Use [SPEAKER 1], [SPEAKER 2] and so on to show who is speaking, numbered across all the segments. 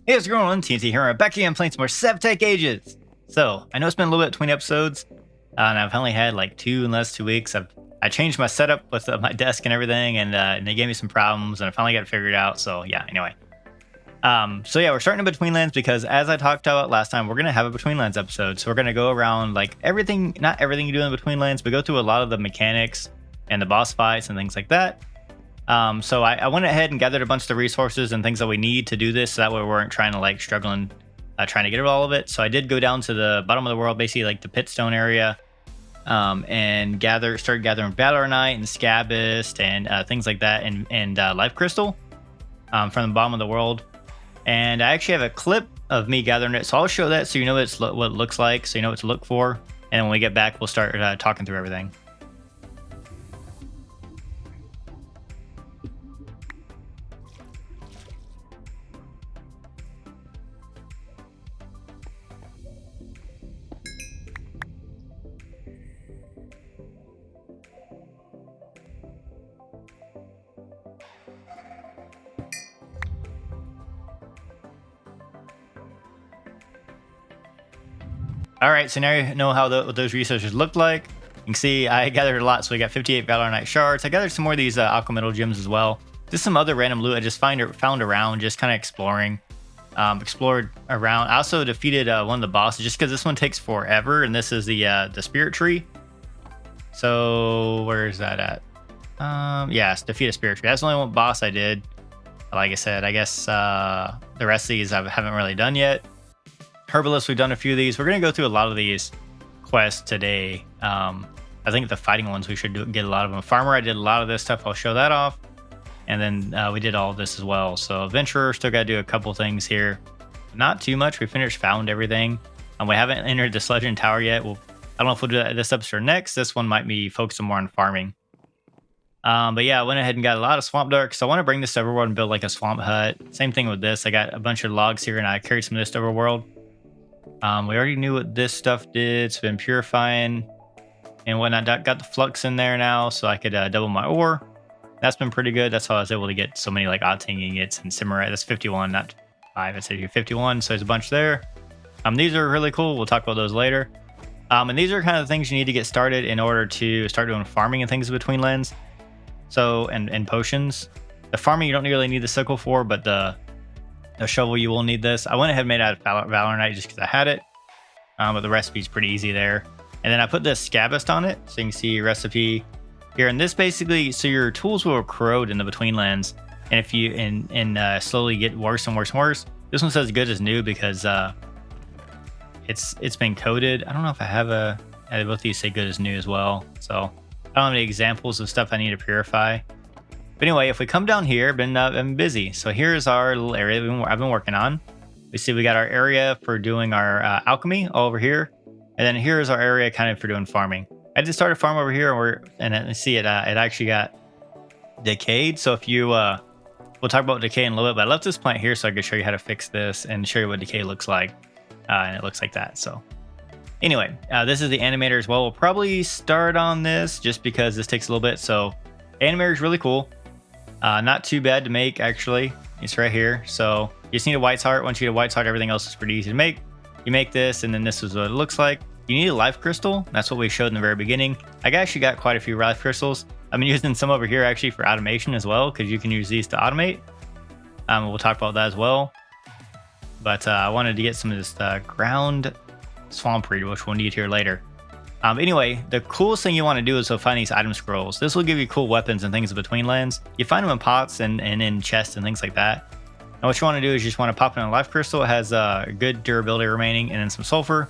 [SPEAKER 1] Hey, what's going on? TNT here. I'm back again playing some more SevtechAges. So, I know it's been a little bit between episodes, and I've only had like 2 weeks. I changed my setup with my desk and everything, and they gave me some problems, and I finally got it figured out. So, yeah, anyway. So we're starting a Betweenlands because, as I talked about last time, we're going to have a Betweenlands episode. So, we're going to go around like everything, not everything you do in Betweenlands, but go through a lot of the mechanics and the boss fights and things like that. So I went ahead and gathered a bunch of the resources and things that we need to do this, so that way we weren't trying to like struggling trying to get all of it. So I did go down to the bottom of the world, basically like the pitstone area, and start gathering Valornite and Scabist and things like that, and Life Crystal from the bottom of the world. And I actually have a clip of me gathering it, so I'll show that so you know what it looks like, so you know what to look for. And when we get back, we'll start talking through everything. All right, so now you know how what those resources look like. You can see I gathered a lot, so we got 58 Valornite shards. I gathered some more of these aqua metal gems as well. Just some other random loot I just found around, just kind of exploring. Explored around. I also defeated one of the bosses just because this one takes forever, and this is the spirit tree. So where is that at? Yes, defeat a spirit tree. That's the only one boss I did. Like I said, I guess the rest of these I haven't really done yet. Herbalist, we've done a few of these. We're going to go through a lot of these quests today. I think the fighting ones, we should get a lot of them. Farmer, I did a lot of this stuff. I'll show that off. And then we did all of this as well. So Adventurer, still got to do a couple things here. Not too much. We found everything. We haven't entered the Legend Tower yet. I don't know if we'll do that this episode or next. This one might be focused more on farming. But yeah, I went ahead and got a lot of swamp dirt. So I want to bring this to Overworld and build like a swamp hut. Same thing with this. I got a bunch of logs here, and I carried some of this to Overworld. We already knew what this stuff did. It's been purifying and whatnot. Got the flux in there now, so I could double my ore. That's been pretty good. That's how I was able to get so many like Octane ingots and Simmerite. That's 51, not 5. I said 51, so there's a bunch there. These are really cool. We'll talk about those later. And these are kind of the things you need to get started in order to start doing farming and things between lands. So, and potions. The farming you don't really need the sickle for, but the shovel you will need this. I went ahead and made it out of Valornite just because I had it. But the recipe's pretty easy there. And then I put this Scabist on it, so you can see recipe here. And this basically, so your tools will corrode in the Betweenlands, and if you slowly get worse and worse and worse. This one says good as new because it's been coated. I don't know if I have both these say good as new as well. So I don't have any examples of stuff I need to purify. But anyway, if we come down here, I've been busy. So here's our little area I've been working on. We see we got our area for doing our alchemy all over here. And then here's our area kind of for doing farming. I just started farm over here, and then see it actually got decayed. So if you, we'll talk about decay in a little bit, but I left this plant here so I could show you how to fix this and show you what decay looks like. And it looks like that. So anyway, this is the animator as well. We'll probably start on this just because this takes a little bit. So animator is really cool. Not too bad to make, actually. It's right here. So you just need a white's heart. Once you get a white's heart, everything else is pretty easy to make. You make this, and then this is what it looks like. You need a life crystal. That's what we showed in the very beginning. I actually got quite a few life crystals. I've been using some over here actually for automation as well, because you can use these to automate. We'll talk about that as well. But I wanted to get some of this ground swamp reed, which we'll need here later. Anyway, the coolest thing you want to do is find these item scrolls. This will give you cool weapons and things in between lands. You find them in pots and in chests and things like that. And what you want to do is you just want to pop in a life crystal. It has good durability remaining, and then some sulfur.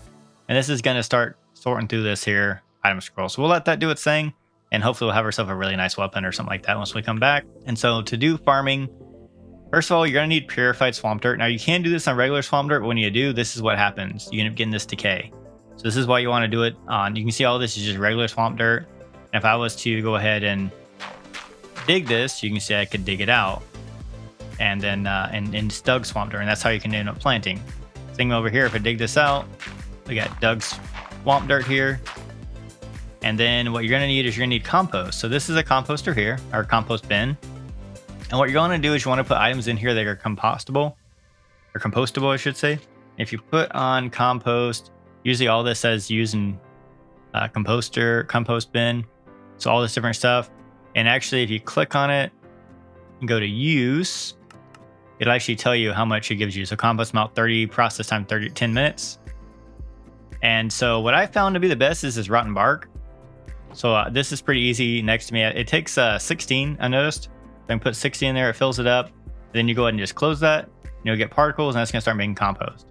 [SPEAKER 1] And this is going to start sorting through this here item scroll. So we'll let that do its thing, and hopefully we'll have ourselves a really nice weapon or something like that once we come back. And so to do farming, first of all, you're going to need purified swamp dirt. Now you can do this on regular swamp dirt, but when you do, this is what happens. You end up getting this decay. So this is why you want to do it on, you can see all this is just regular swamp dirt. And if I was to go ahead and dig this, you can see I could dig it out. And then and dug swamp dirt, and that's how you can end up planting. Same over here, if I dig this out, we got dug swamp dirt here. And then what you're gonna need is you're gonna need compost. So this is a composter here, or compost bin. And what you're gonna do is you wanna put items in here that are compostable. or compostable, I should say. If you put on compost, usually all this says using compost bin. So all this different stuff. And actually, if you click on it and go to use, it'll actually tell you how much it gives you. So compost amount 30, process time 10 minutes. And so what I found to be the best is this rotten bark. So this is pretty easy next to me. It takes 16, I noticed. If I can put 60 in there, it fills it up. Then you go ahead and just close that. You'll get particles, and that's gonna start making compost.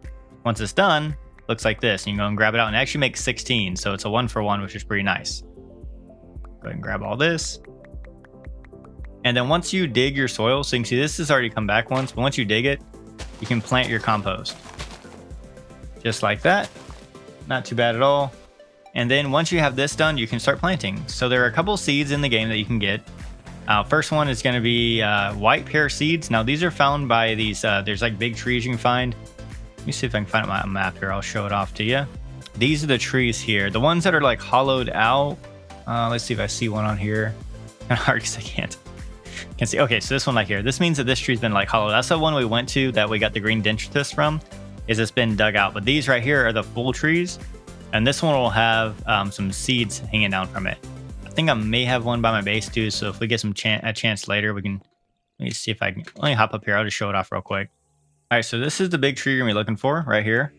[SPEAKER 1] Once it's done, looks like this. And you can go and grab it out and actually make 16. So it's a 1-for-1, which is pretty nice. Go ahead and grab all this. And then once you dig your soil, so you can see this has already come back once, but once you dig it, you can plant your compost. Just like that. Not too bad at all. And then once you have this done, you can start planting. So there are a couple seeds in the game that you can get. First one is going to be white pear seeds. Now these are found by these, there's like big trees you can find. Let me see if I can find my map here. I'll show it off to you. These are the trees here. The ones that are like hollowed out. Let's see if I see one on here. Kind of hard because I can't see. Okay, so this one right here. This means that this tree's been like hollowed. That's the one we went to that we got the green dendritus from. Is it's been dug out. But these right here are the full trees. And this one will have some seeds hanging down from it. I think I may have one by my base too. So if we get a chance later, we can, let me see if I can, let me hop up here. I'll just show it off real quick. All right, so this is the big tree you're gonna be looking for right here.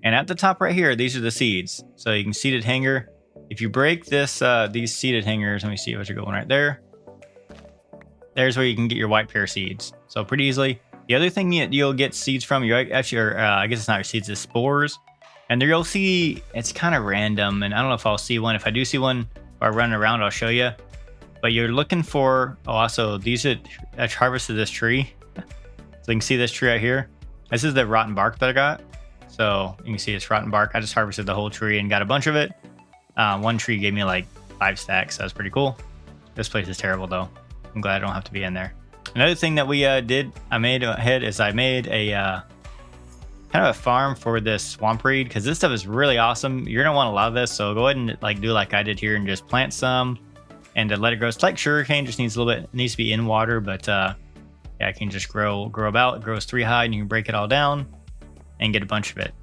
[SPEAKER 1] And at the top right here, these are the seeds. So you can seeded hanger. If you break this, these seeded hangers, let me see what you're going right there. There's where you can get your white pear seeds. So pretty easily. The other thing you'll get seeds from, you actually, I guess it's not your seeds, it's spores. And there you'll see, it's kind of random. And I don't know if I'll see one. If I do see one or run around, I'll show you. But you're looking for, oh, also these are, I harvested this tree. So you can see this tree right here. This is the rotten bark that I got. So you can see it's rotten bark. I just harvested the whole tree and got a bunch of it. One tree gave me like 5 stacks. So that's pretty cool. This place is terrible though. I'm glad I don't have to be in there. Another thing that we did, I made a kind of a farm for this swamp reed, because this stuff is really awesome. You're gonna want a lot of this, so go ahead and do like I did here and just plant some and let it grow. It's like sugarcane, just needs a little bit, it needs to be in water, but yeah, it can just grow about. It grows 3 high, and you can break it all down and get a bunch of it.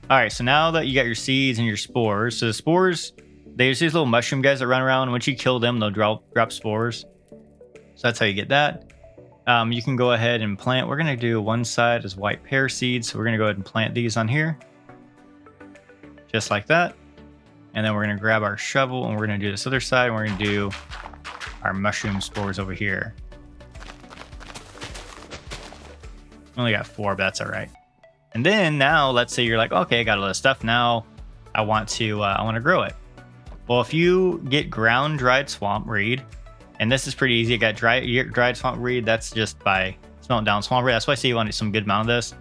[SPEAKER 1] All right, so now that you got your seeds and your spores, so the spores, there's these little mushroom guys that run around. Once you kill them, they'll drop spores. So that's how you get that. You can go ahead and plant. We're going to do one side as white pear seeds. So we're going to go ahead and plant these on here. Just like that. And then we're going to grab our shovel and we're going to do this other side. And we're going to do our mushroom spores over here. Only got 4, but that's all right. And then now let's say you're like, okay, I got all this stuff. Now I want to grow it. Well, if you get ground dried swamp reed, and this is pretty easy. I got dried swamp reed. That's just by smelting down swamp reed. That's why I say you want some good amount of this.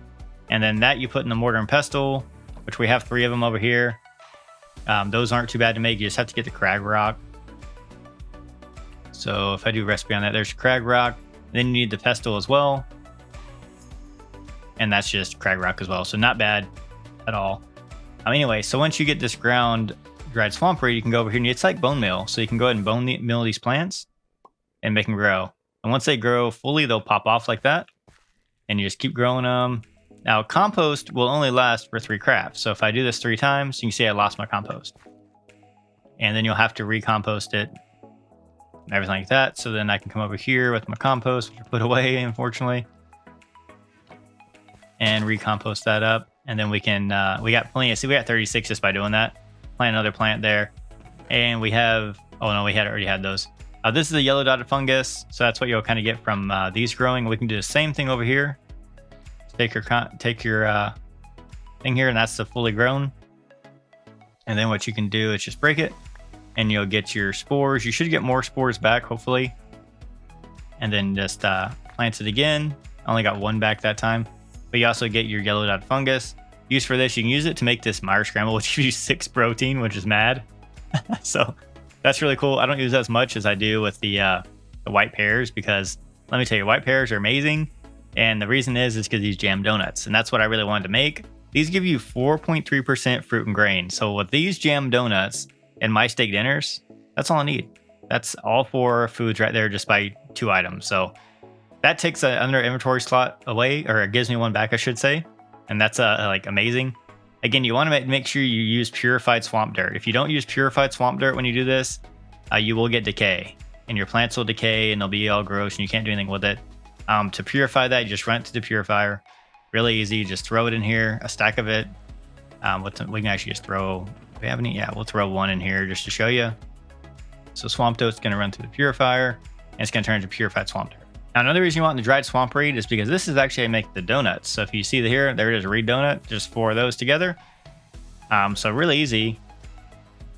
[SPEAKER 1] And then that you put in the mortar and pestle, which we have 3 of them over here. Those aren't too bad to make. You just have to get the crag rock. So if I do recipe on that, there's crag rock. Then you need the pestle as well. And that's just crag rock as well. So not bad at all. Anyway, so once you get this ground dried swamp reed, you can go over here and it's like bone meal. So you can go ahead and meal these plants and make them grow. And once they grow fully, they'll pop off like that. And you just keep growing them. Now, compost will only last for 3 crafts. So if I do this 3 times, you can see I lost my compost. And then you'll have to recompost it and everything like that. So then I can come over here with my compost, which I put away, unfortunately, and recompost that up. And then we can, we got plenty. See, we got 36 just by doing that. Plant another plant there. And we have, oh no, we already had those. This is a yellow dotted fungus. So that's what you'll kind of get from these growing. We can do the same thing over here. Take your thing here, and that's the fully grown. And then what you can do is just break it, and you'll get your spores. You should get more spores back, hopefully. And then just plant it again. I only got 1 back that time. But you also get your yellow dotted fungus. Used for this, you can use it to make this Meyer scramble, which gives you 6 protein, which is mad. So that's really cool. I don't use that as much as I do with the white pears, because let me tell you, white pears are amazing. And the reason is because these jam donuts, and that's what I really wanted to make. These give you 4.3% fruit and grain. So with these jam donuts and my steak dinners, that's all I need. That's all 4 foods right there just by 2 items. So That takes another inventory slot away, or it gives me one back, I should say. And that's like amazing. Again, you want to make sure you use purified swamp dirt. If you don't use purified swamp dirt when you do this, you will get decay. And your plants will decay and they'll be all gross and you can't do anything with it. To purify that, you just run it to the purifier. Really easy. Just throw it in here, a stack of it. We can actually just throw, do we have any? Yeah, we'll throw one in here just to show you. So swamp dirt is going to run through the purifier and it's going to turn into purified swamp dirt. Now, another reason you want the dried swamp reed is because this is actually how you make the donuts. So if you see here, there it is, a reed donut, just 4 of those together. So really easy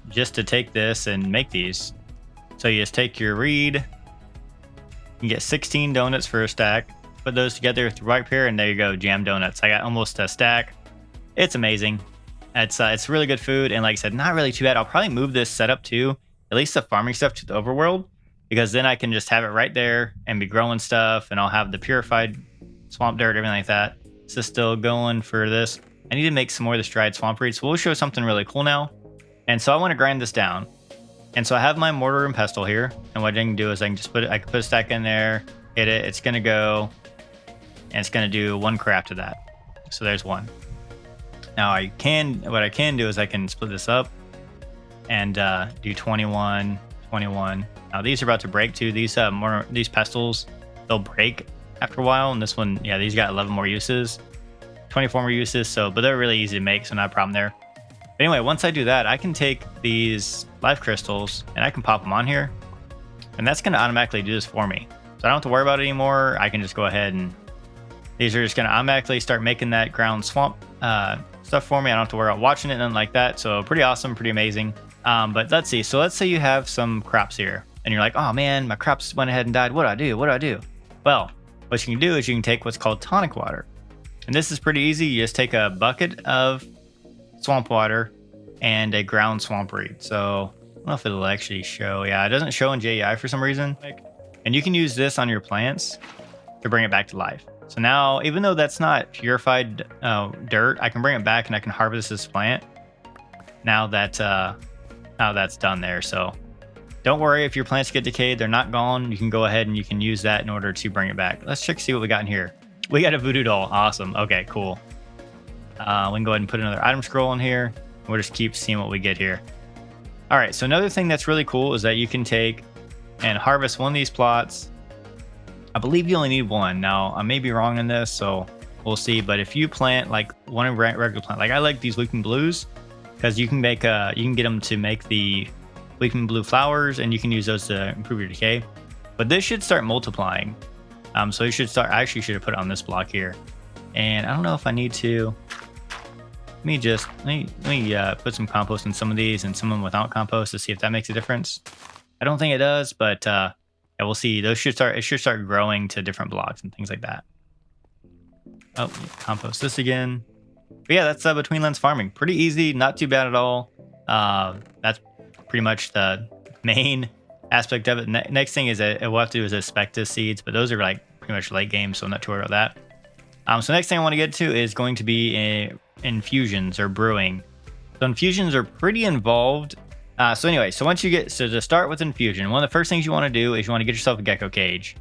[SPEAKER 1] just to take this and make these. So you just take your reed, you can get 16 donuts for a stack, put those together right here, and there you go, jam donuts. I got almost a stack. It's amazing. It's really good food, and like I said, not really too bad. I'll probably move this setup to at least the farming stuff to the overworld, because then I can just have it right there and be growing stuff, and I'll have the purified swamp dirt, everything like that. This is still going for this. I need to make some more of this dried swamp reed, so we'll show something really cool now. And so I want to grind this down. And so I have my mortar and pestle here, and what I can do is I can just put a stack in there, hit it, it's gonna go, and it's gonna do 1 craft of that. So there's 1. Now what I can do is I can split this up and do 21, 21. Now these are about to break too. These pestles, they'll break after a while, and this one, yeah, these got 11 more uses, 24 more uses. But they're really easy to make, so not a problem there. But anyway, once I do that, I can take these life crystals and I can pop them on here, and that's going to automatically do this for me. So I don't have to worry about it anymore. I can just go ahead and these are just going to automatically start making that ground swamp stuff for me. I don't have to worry about watching it, nothing like that. So pretty awesome, pretty amazing. But let's see. So let's say you have some crops here and you're like, oh man, my crops went ahead and died. What do I do? What do I do? Well, what you can do is you can take what's called tonic water. And this is pretty easy. You just take a bucket of swamp water and a ground swamp reed. So I don't know if it'll actually show. Yeah, it doesn't show in JEI for some reason. And you can use this on your plants to bring it back to life. So now, even though that's not purified dirt, I can bring it back and I can harvest this plant now that that's done there. So don't worry if your plants get decayed, they're not gone. You can go ahead and you can use that in order to bring it back. Let's check, see what we got in here. We got a voodoo doll. Awesome. Okay, cool. We can go ahead and put another item scroll in here. We'll just keep seeing what we get here. All right, so another thing that's really cool is that you can take and harvest one of these plots. I believe you only need 1. Now, I may be wrong in this, so we'll see. But if you plant like one regular plant, like I like these weeping blues, because you can make you can get them to make the weeping blue flowers, and you can use those to improve your decay. But this should start multiplying. So you should start. I actually should have put it on this block here. And I don't know if I need to. Let me put some compost in some of these and some of them without compost to see if that makes a difference. I don't think it does, but yeah, we'll see. Those should start. It should start growing to different blocks and things like that. Oh, compost this again. But yeah, that's Betweenlands farming. Pretty easy, not too bad at all. That's pretty much the main aspect of it. Next thing is that we'll have to do is Aspectus seeds, but those are like pretty much late game, so I'm not too worried about that. So next thing I want to get to is going to be infusions or brewing. So infusions are pretty involved. So anyway, so to start with infusion, one of the first things you want to do is you want to get yourself a gecko cage.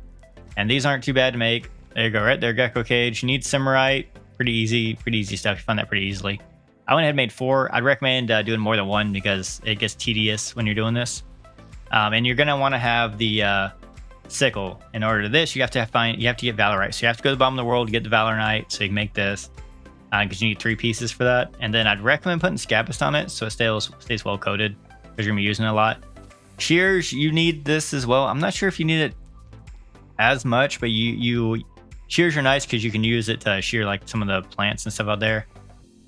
[SPEAKER 1] And these aren't too bad to make. There you go, right there, gecko cage. You need Simmerite. Pretty easy stuff. You find that pretty easily. I went ahead and made 4. I'd recommend doing more than 1 because it gets tedious when you're doing this. And you're gonna want to have the sickle. In order to this, you have to get Valorite. So you have to go to the bottom of the world to get the Valorite so you can make this. Because you need 3 pieces for that. And then I'd recommend putting Scabist on it so it stays well coated, because you're gonna be using it a lot. Shears, you need this as well. I'm not sure if you need it as much, but shears are nice because you can use it to shear like some of the plants and stuff out there.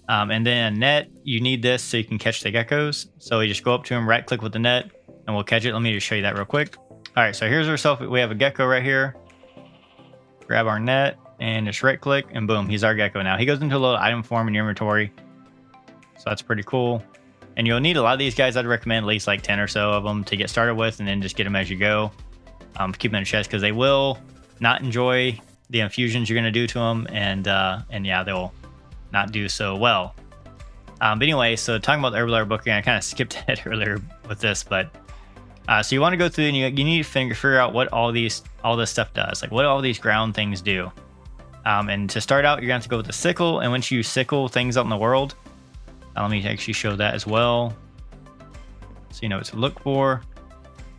[SPEAKER 1] And then net, you need this so you can catch the geckos. So you just go up to them, right click with the net, and we'll catch it. Let me just show you that real quick. All right, so here's ourselves. We have a gecko right here. Grab our net and just right click, and boom, he's our gecko now. He goes into a little item form in your inventory. So that's pretty cool. And you'll need a lot of these guys. I'd recommend at least like 10 or so of them to get started with, and then just get them as you go. Keep them in a chest because they will not enjoy the infusions you're going to do to them, and yeah, they'll not do so well. But anyway, so talking about the herbal booking, I kind of skipped ahead earlier with this, but So you want to go through and you need to figure out what all this stuff does, like what all these ground things do. And to start out, you're gonna have to go with the sickle. And once you sickle things out in the world, let me actually show that as well, so you know what to look for.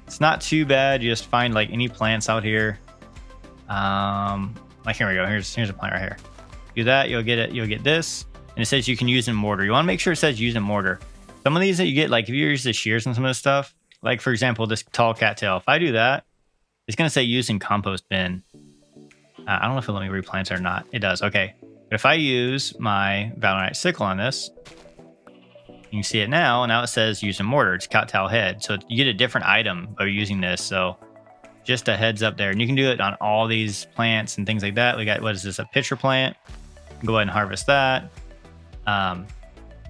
[SPEAKER 1] It's not too bad. You just find like any plants out here. Like here we go. Here's a plant right here. Do that, you'll get it. You'll get this, and it says you can use in mortar. You want to make sure it says use in mortar. Some of these that you get, like if you use the shears and some of this stuff, like for example, this tall cattail. If I do that, it's gonna say use in compost bin. I don't know if it'll let me replant it or not. It does. Okay, but if I use my Valorite sickle on this, you can see it now. Now it says use in mortar. It's cattail head, so you get a different item by using this. So just a heads up there, and you can do it on all these plants and things like that. We got, what is this, a pitcher plant? Go ahead and harvest that.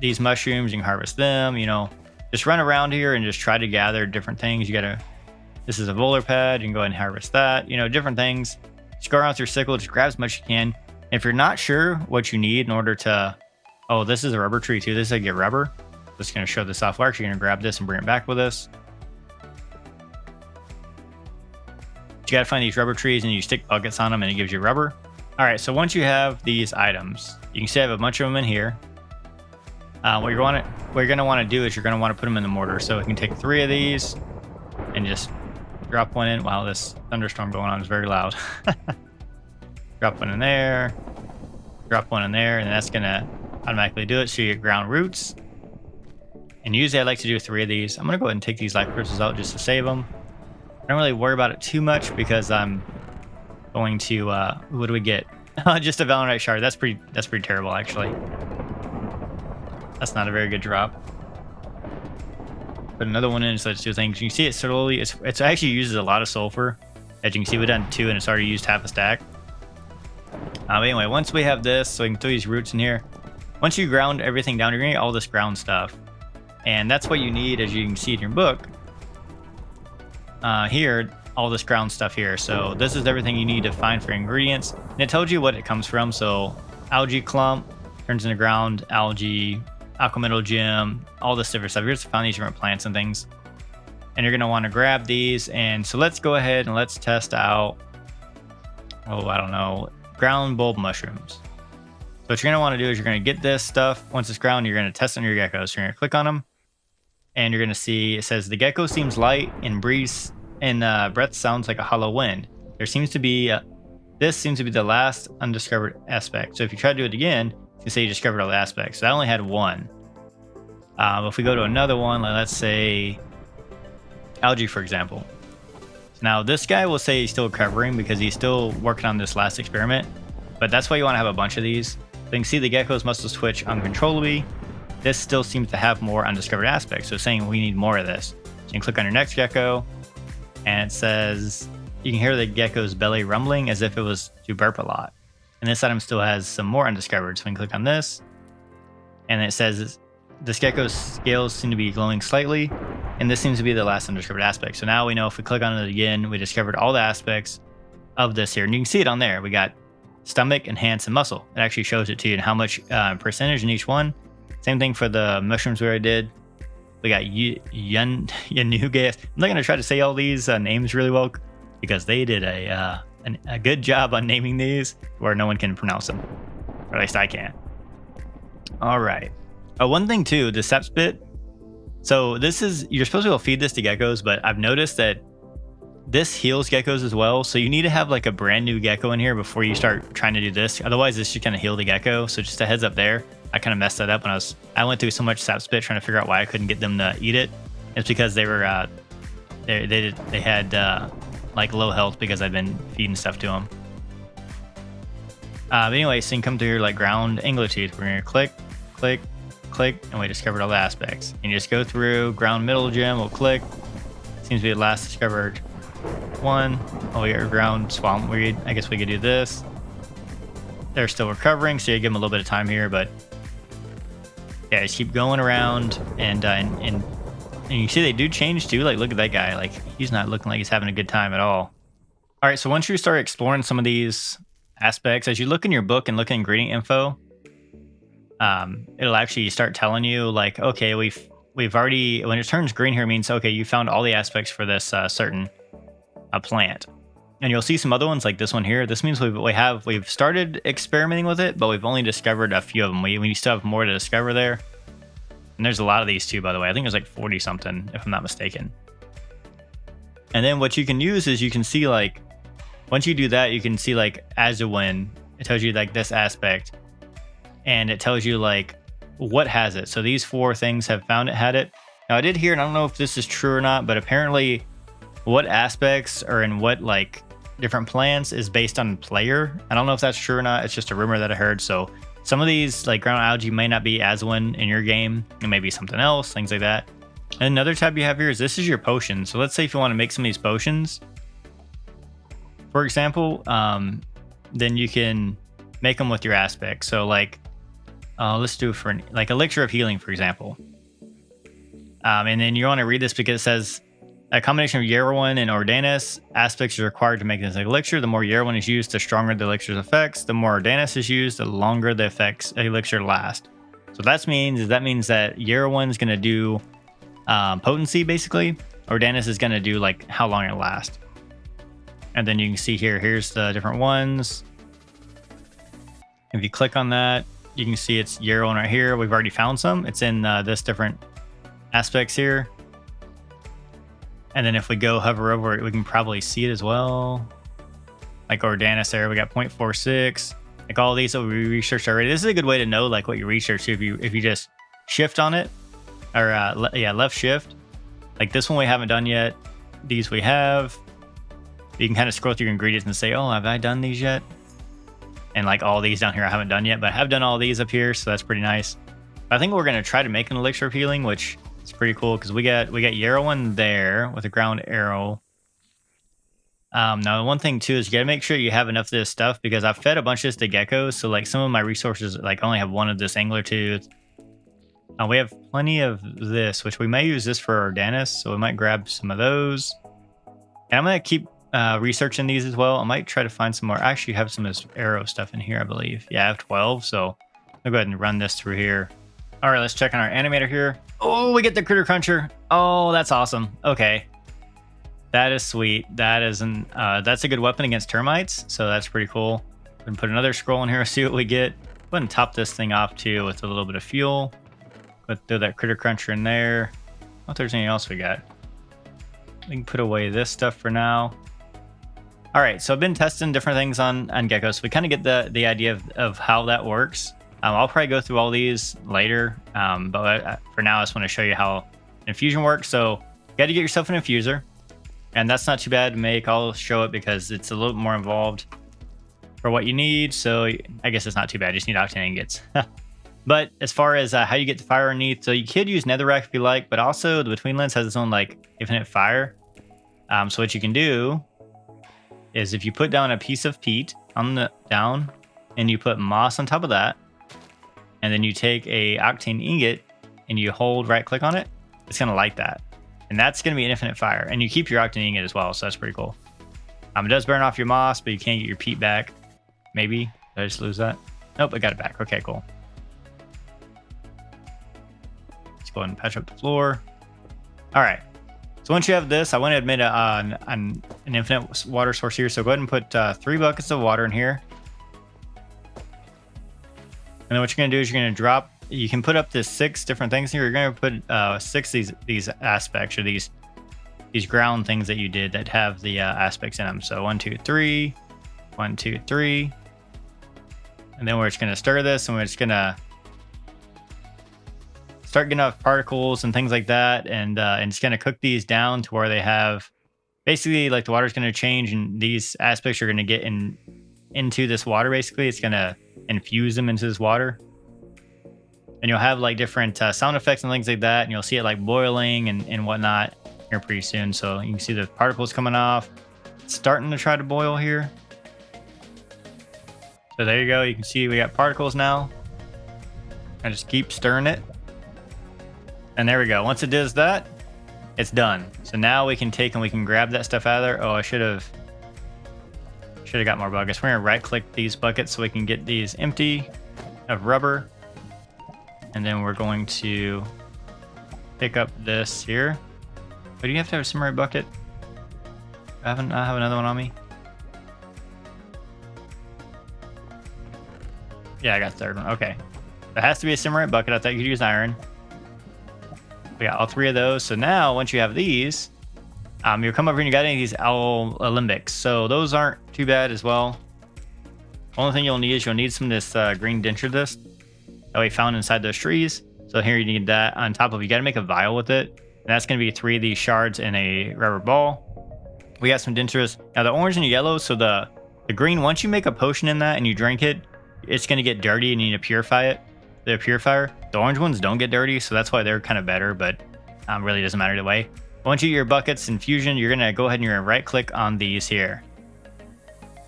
[SPEAKER 1] These mushrooms, you can harvest them. You know, just run around here and just try to gather different things. This is a roller pad. You can go ahead and harvest that. You know, different things. Just go around with your sickle, just grab as much as you can. If you're not sure what you need in order to, oh, this is a rubber tree too. This is how you get rubber. Just going to show this off. We're actually going to grab this and bring it back with us. You got to find these rubber trees and you stick buckets on them and it gives you rubber. All right, so once you have these items, you can see I have a bunch of them in here. What you're going to want to do is you're going to want to put them in the mortar. So you can take 3 of these and just drop one in. Wow, this thunderstorm going on is very loud. Drop one in there, drop one in there, and that's going to automatically do it. So you get ground roots. And usually I like to do 3 of these. I'm going to go ahead and take these life crystals out just to save them. I don't really worry about it too much because I'm going to, what do we get? Just a Valorite shard. That's pretty terrible, actually. That's not a very good drop. Put another one in, so let's do things. You can see it slowly, it actually uses a lot of sulfur. As you can see, we've done 2 and it's already used half a stack. But anyway, once we have this, so we can throw these roots in here. Once you ground everything down, you're gonna get all this ground stuff. And that's what you need, as you can see in your book. Here, all this ground stuff here. So this is everything you need to find for ingredients. And it tells you what it comes from. So algae clump turns into ground algae, aquametal gem, all this different stuff. You're just find these different plants and things. And you're going to want to grab these. And so let's go ahead and let's test out, oh, I don't know, ground bulb mushrooms. So what you're going to want to do is you're going to get this stuff. Once it's ground, you're going to test on your geckos. So you're going to click on them. And you're going to see, it says the gecko seems light and breeze and breath sounds like a hollow wind. There seems to be, this seems to be the last undiscovered aspect. So if you try to do it again, you can say you discovered all the aspects. So I only had 1. If we go to another one, let's say algae, for example. So now this guy will say he's still recovering because he's still working on this last experiment. But that's why you want to have a bunch of these. So you can see the geckos muscles twitch uncontrollably. This still seems to have more undiscovered aspects. So it's saying we need more of this. So you can click on your next gecko and it says you can hear the gecko's belly rumbling as if it was to burp a lot. And this item still has some more undiscovered. So we can click on this and it says this gecko's scales seem to be glowing slightly. And this seems to be the last undiscovered aspect. So now we know if we click on it again, we discovered all the aspects of this here. And you can see it on there. We got stomach, enhance, and muscle. It actually shows it to you and how much percentage in each one. Same thing for the mushrooms we already did. We got Yanugas. I'm not going to try to say all these names really well because they did a good job on naming these where no one can pronounce them. Or at least I can't. All right. One thing too, the sept bit. So this is, you're supposed to be able to feed this to geckos, but I've noticed that this heals geckos as well. So you need to have like a brand new gecko in here before you start trying to do this. Otherwise this should kind of heal the gecko. So just a heads up there. I kind of messed that up when I went through so much sap spit trying to figure out why I couldn't get them to eat it. It's because they were they had like low health because I'd been feeding stuff to them. But anyway, so you can come through here like ground angler teeth. We're gonna click, click, click, and we discovered all the aspects. And you just go through ground middle gem. We'll click. Seems to be the last discovered one. Oh, we got ground swamp weed. I guess we could do this. They're still recovering, so you give them a little bit of time here, but yeah, just keep going around and you see they do change too. Like, look at that guy. Like, he's not looking like he's having a good time at all. All right, so once you start exploring some of these aspects, as you look in your book and look at ingredient info, it'll actually start telling you like, okay, we've already, when it turns green here, it means, okay, you found all the aspects for this certain plant. And you'll see some other ones like this one here. This means we've started experimenting with it, but we've only discovered a few of them. We still have more to discover there. And there's a lot of these too, by the way. I think there's like 40 something, if I'm not mistaken. And then what you can use is you can see like, once you do that, you can see like as a win, it tells you like this aspect, and it tells you like what has it. So these 4 things have found it, had it. Now I did hear, and I don't know if this is true or not, but apparently what aspects are in what like different plants is based on player. I don't know if that's true or not. It's just a rumor that I heard. So some of these like ground algae may not be Azwin in your game. It may be something else, things like that. And another tab you have here is this is your potion. So let's say if you want to make some of these potions, for example, then you can make them with your aspects. So like, let's do for like elixir of healing, for example. And then you want to read this because it says a combination of Yarrowin and Ordanis aspects is required to make this elixir. The more Yarrowin is used, the stronger the elixir's effects. The more Ordanis is used, the longer the effects elixir last. So that means that Yarrowin is going to do potency basically. Ordanis is going to do like how long it lasts. And then you can see here's the different ones. If you click on that, you can see it's Yarrowin right here. We've already found some. It's in this different aspects here. And then if we go hover over it, we can probably see it as well. Like Ordanis there, we got 0.46. Like all these that we researched already. This is a good way to know like what you researched if you just shift on it, or left shift. Like this one we haven't done yet. These we have. You can kind of scroll through your ingredients and say, oh, have I done these yet? And like all these down here I haven't done yet, but I have done all these up here, so that's pretty nice. I think we're gonna try to make an elixir of healing, which is pretty cool because we got Yarrowin there with a ground arrow. Now one thing too is you gotta make sure you have enough of this stuff because I've fed a bunch of this to geckos, so like some of my resources like only have one of this angler tooth. We have plenty of this, which we may use this for Ordanis, so we might grab some of those. And I'm gonna keep researching these as well. I might try to find some more. I actually have some of this arrow stuff in here, I believe. Yeah, I have 12, so I'll go ahead and run this through here. All right, let's check on our animator here. Oh, we get the critter cruncher. Oh, that's awesome. Okay, that is sweet. That's a good weapon against termites, so that's pretty cool. We can put another scroll in here, see what we get. Go ahead and top this thing off too with a little bit of fuel. Throw that critter cruncher in there. I don't know if there's anything else we got. We can put away this stuff for now. All right, so I've been testing different things on geckos. So we kind of get the idea of how that works. I'll probably go through all these later, but for now, I just want to show you how Infusion works. So you got to get yourself an infuser, and that's not too bad to make. I'll show it because it's a little more involved for what you need. So I guess it's not too bad. You just need octane ingots. But as far as how you get the fire underneath, so you could use netherrack if you like, but also the Betweenlands has its own like infinite fire. So what you can do is if you put down a piece of peat on the down, and you put moss on top of that, and then you take a octane ingot and you hold right click on it, it's gonna light that, and that's gonna be an infinite fire. And you keep your octane ingot as well, so that's pretty cool. It does burn off your moss, but you can't get your peat back. Maybe did I just lose that? Nope, I got it back. Okay, cool. Go ahead and patch up the floor. All right. So once you have this, I want to admit an infinite water source here. So go ahead and put 3 buckets of water in here. And then what you're going to do is you're going to drop. You can put up to 6 different things here. You're going to put 6 of these aspects, or these ground things that you did that have the aspects in them. So 1, 2, 3, 1, 2, 3, and then we're just going to stir this, and we're just going to start getting off particles and things like that, and it's going to cook these down to where they have basically like the water's going to change, and these aspects are going to get into this water. Basically, it's going to infuse them into this water, and you'll have like different sound effects and things like that, and you'll see it like boiling and whatnot here pretty soon. So you can see the particles coming off. It's starting to try to boil here. So there you go. You can see we got particles now. I just keep stirring it. And there we go. Once it does that, it's done. So now we can take and we can grab that stuff out of there. Oh, I should have got more buckets. We're gonna right click these buckets so we can get these empty of rubber. And then we're going to pick up this here. But do you have to have a samurai bucket? I have another one on me. Yeah, I got the third one. Okay. There has to be a samurai bucket. I thought you could use iron. We got all 3 of those. So now, once you have these, you'll come over here and you got any of these owl limbics. So those aren't too bad as well. Only thing you'll need is you'll need some of this green denture disc that we found inside those trees. So here you need that on top of, you got to make a vial with it. And that's going to be 3 of these shards in a rubber ball. We got some dentures. Now the orange and the yellow, so the green, once you make a potion in that and you drink it, it's going to get dirty and you need to purify it. The purifier. The orange ones don't get dirty, so that's why they're kind of better, but really doesn't matter either way. Once you get your buckets Infusion, you're going to go ahead and you're going to right click on these here.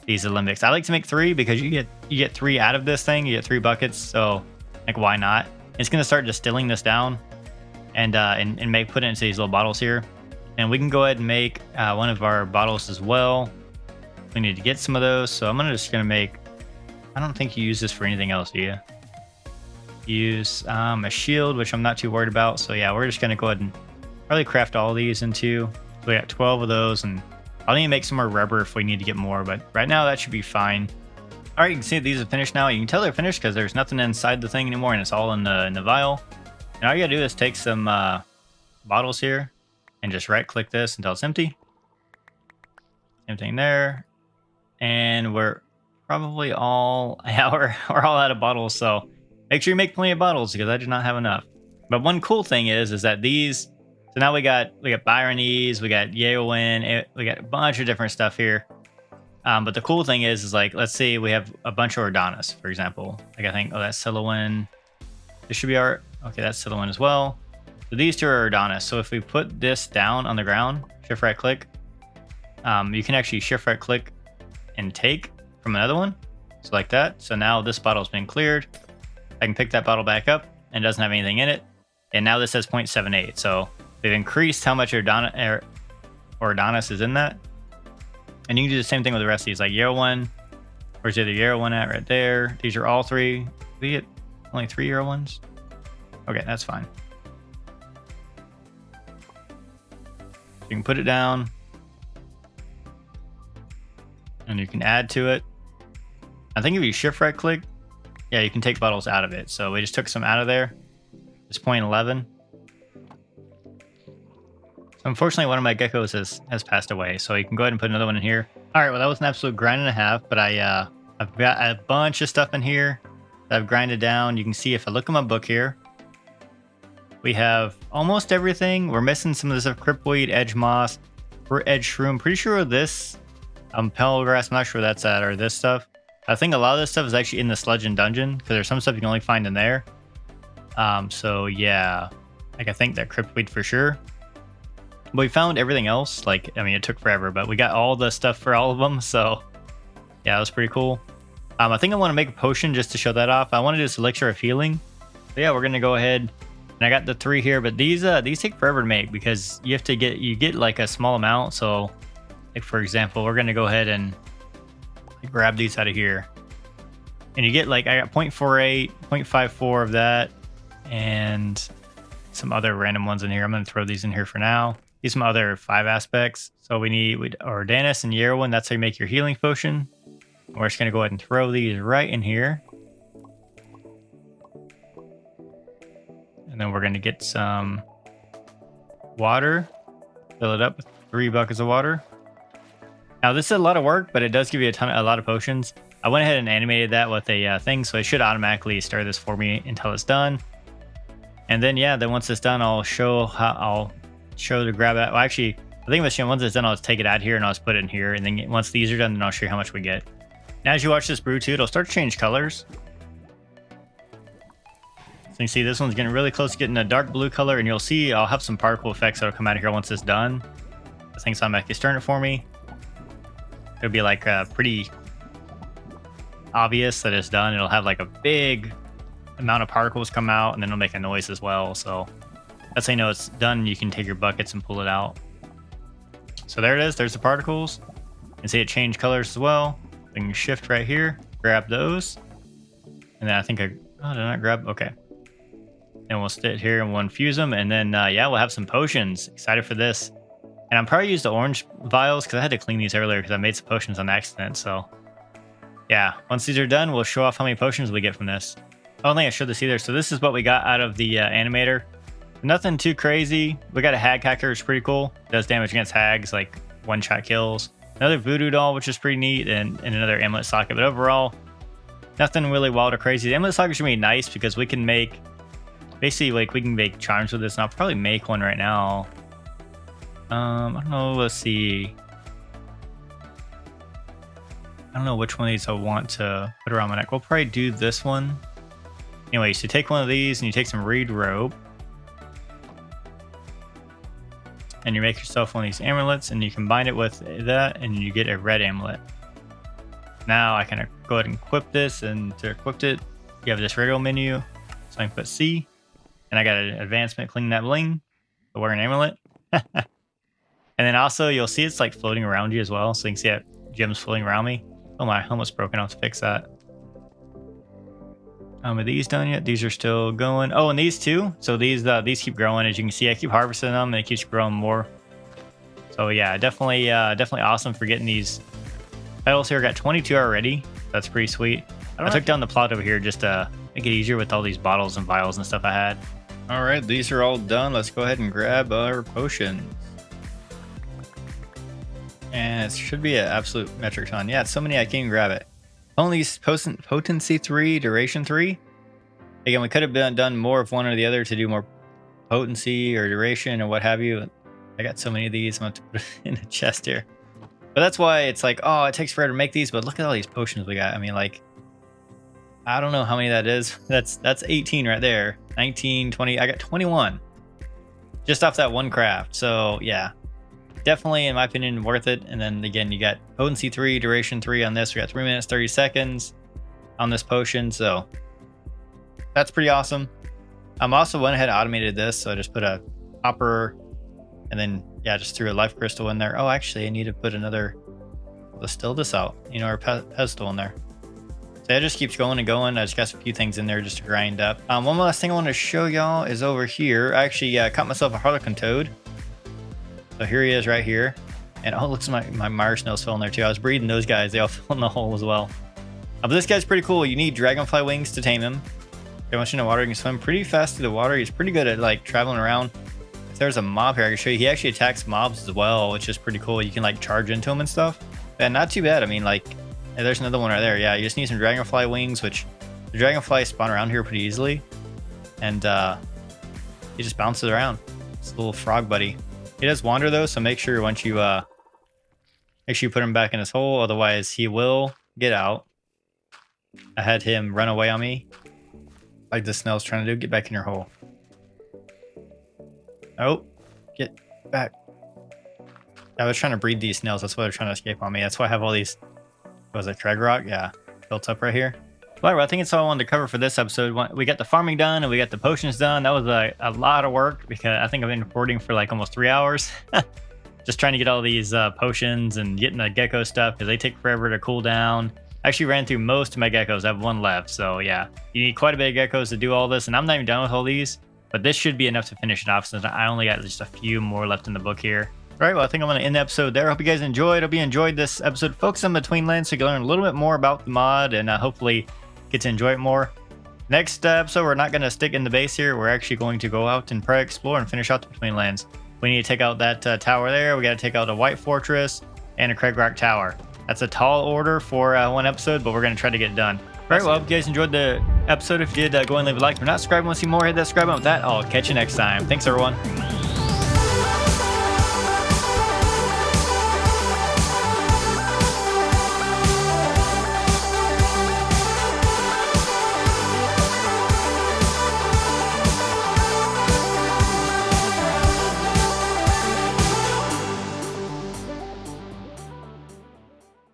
[SPEAKER 1] These limbics. I like to make 3 because you get 3 out of this thing. You get 3 buckets, so like why not? It's going to start distilling this down and put it into these little bottles here. And we can go ahead and make one of our bottles as well. We need to get some of those, so I'm just going to make, I don't think you use this for anything else, do you? Use a shield, which I'm not too worried about. So yeah, we're just going to go ahead and probably craft all these into, so we got 12 of those, and I'll need to make some more rubber if we need to get more, but right now that should be fine. All right, you can see these are finished now. You can tell they're finished because there's nothing inside the thing anymore, and it's all in the vial. And all you gotta do is take some bottles here and just right click this until it's empty. Same thing there. And we're probably all, yeah, we're all out of bottles, so make sure you make plenty of bottles because I do not have enough. But one cool thing is that these, so now we got Byronese, we got Yeowin, we got a bunch of different stuff here. But the cool thing is like, let's say we have a bunch of Ordonis, for example. Like I think, oh, that's Silowin. This should be our, okay, that's Silowin as well. So these 2 are Ordonis. So if we put this down on the ground, shift right click, you can actually shift right click and take from another one. So like that. So now this bottle's been cleared. I can pick that bottle back up and it doesn't have anything in it. And now this says 0.78. So they've increased how much Ordonis is in that. And you can do the same thing with the rest of these, like Yeowin. Where's the other Yeowin at? Right there. These are all 3. We get only 3 Yeowins. Okay, that's fine. You can put it down. And you can add to it. I think if you shift right click, yeah, you can take bottles out of it. So we just took some out of there. It's 0.11. Unfortunately, one of my geckos has passed away, so you can go ahead and put another one in here. All right, well, that was an absolute grind and a half, but I've got a bunch of stuff in here that I've grinded down. You can see if I look at my book here, we have almost everything. We're missing some of this stuff, Cryptweed, Edge Moss, Edge Shroom. Pretty sure this, Pelgrass, I'm not sure where that's at, or this stuff. I think a lot of this stuff is actually in the Sludge and Dungeon, because there's some stuff you can only find in there. So yeah, like I think that Cryptweed for sure. But we found everything else. Like, I mean, it took forever, but we got all the stuff for all of them. So yeah, it was pretty cool. I think I want to make a potion just to show that off. I want to do this elixir of healing. So yeah, we're going to go ahead. And I got the 3 here, but these take forever to make because you have to get like a small amount. So like, for example, we're going to go ahead and grab these out of here. And you get like, I got 0.48, 0.54 of that, and some other random ones in here. I'm going to throw these in here for now. These some other 5 aspects. So we need Ordanis and Yeowin. That's how you make your healing potion. We're just going to go ahead and throw these right in here. And then we're going to get some water. Fill it up with 3 buckets of water. Now this is a lot of work, but it does give you a lot of potions. I went ahead and animated that with a thing, so it should automatically stir this for me until it's done. And then yeah, then once it's done, I'll show to grab that. Well, actually, I think once it's done, I'll just take it out here and I'll just put it in here. And then once these are done, then I'll show you how much we get. Now, as you watch this brew too, it'll start to change colors. So you can see this one's getting really close to getting a dark blue color, and you'll see I'll have some particle effects that'll come out of here once it's done. I think I'm actually stirring it for me. It'll be like pretty obvious that it's done. It'll have like a big amount of particles come out, and then it'll make a noise as well. So that's how you know it's done. You can take your buckets and pull it out. So there it is. There's the particles. You can see it changed colors as well. You can shift right here, grab those. And then I think did I not grab? Okay. and we'll sit here and we'll infuse them, and then yeah, we'll have some potions. Excited for this. And I'm probably use the orange vials because I had to clean these earlier because I made some potions on accident. So yeah, once these are done, we'll show off how many potions we get from this. I don't think I showed this either. So this is what we got out of the animator. Nothing too crazy. We got a hag hacker, which is pretty cool. Does damage against hags, like one-shot kills. Another voodoo doll, which is pretty neat, and another amulet socket. But overall, nothing really wild or crazy. The amulet sockets are gonna be nice because we can make, basically, like, we can make charms with this, and I'll probably make one right now. I don't know, let's see. I don't know which one of these I want to put around my neck. We'll probably do this one. Anyway, so you take one of these and you take some reed rope. And you make yourself one of these amulets and you combine it with that and you get a red amulet. Now I can go ahead and equip this, and to equip it, you have this regular menu. So I can put C, and I got an advancement, clean that bling, to wear an amulet. And then also you'll see it's like floating around you as well. So you can see that gems floating around me. Oh, my helmet's broken. I'll have to fix that. Are these done yet? These are still going. Oh, and these too. So these keep growing. As you can see, I keep harvesting them and it keeps growing more. So yeah, definitely awesome for getting these petals here. I got 22 already. That's pretty sweet. I took down the plot over here just to make it easier with all these bottles and vials and stuff I had. All right, these are all done. Let's go ahead and grab our potions. And it should be an absolute metric ton. Yeah, it's so many I can't even grab it. Only potency 3, duration 3. Again, we could have done more of one or the other to do more potency or duration or what have you. I got so many of these. I'm going to put it in a chest here. But that's why it's like, oh, it takes forever to make these. But look at all these potions we got. I mean, like, I don't know how many that is. That's 18 right there. 19, 20. I got 21 just off that one craft. So yeah, definitely, in my opinion, worth it. And then again, you got potency 3, duration 3 on this. We got 3 minutes, 30 seconds on this potion. So that's pretty awesome. I'm also went ahead and automated this. So I just put a hopper and then, yeah, just threw a life crystal in there. Oh, actually, I need to put another, distill this out, you know, or pedestal in there. So it just keeps going and going. I just got a few things in there just to grind up. One last thing I want to show y'all is over here. I actually caught myself a Harlequin toad. So here he is right here. And oh, looks like my Mire snails fell in there too. I was breeding those guys. They all fell in the hole as well. But this guy's pretty cool. You need dragonfly wings to tame him. Once you're in the water, you can swim pretty fast through the water. He's pretty good at like traveling around. If there's a mob here, I can show you. He actually attacks mobs as well, which is pretty cool. You can like charge into him and stuff. And not too bad. I mean, like, there's another one right there. Yeah, you just need some dragonfly wings, which the dragonfly spawn around here pretty easily. And he just bounces around. It's a little frog buddy. He does wander though, so make sure once you put him back in his hole, otherwise he will get out. I had him run away on me, like the snail's trying to do. Get back in your hole. Oh, get back. I was trying to breed these snails. That's why they're trying to escape on me. That's why I have all these. What was it, Crag Rock? Yeah, built up right here. Well, I think it's all I wanted to cover for this episode. We got the farming done and we got the potions done. That was a lot of work because I think I've been recording for like almost 3 hours. Just trying to get all these potions and getting the gecko stuff because they take forever to cool down. I actually ran through most of my geckos. I have one left. So yeah, you need quite a bit of geckos to do all this. And I'm not even done with all these, but this should be enough to finish it off since I only got just a few more left in the book here. All right, well, I think I'm going to end the episode there. I hope you guys enjoyed. Hope you enjoyed this episode. Focus on Betweenlands so you can learn a little bit more about the mod and hopefully get to enjoy it more. Next episode, we're not going to stick in the base here. We're actually going to go out and probably explore and finish out the Betweenlands. We need to take out that tower there. We got to take out a white fortress and a Crag Rock tower. That's a tall order for one episode, but we're going to try to get it done. All right, well, I hope you guys enjoyed the episode. If you did, go and leave a like. If you're not subscribed and want to see more, hit that subscribe button. With that, I'll catch you next time. Thanks, everyone.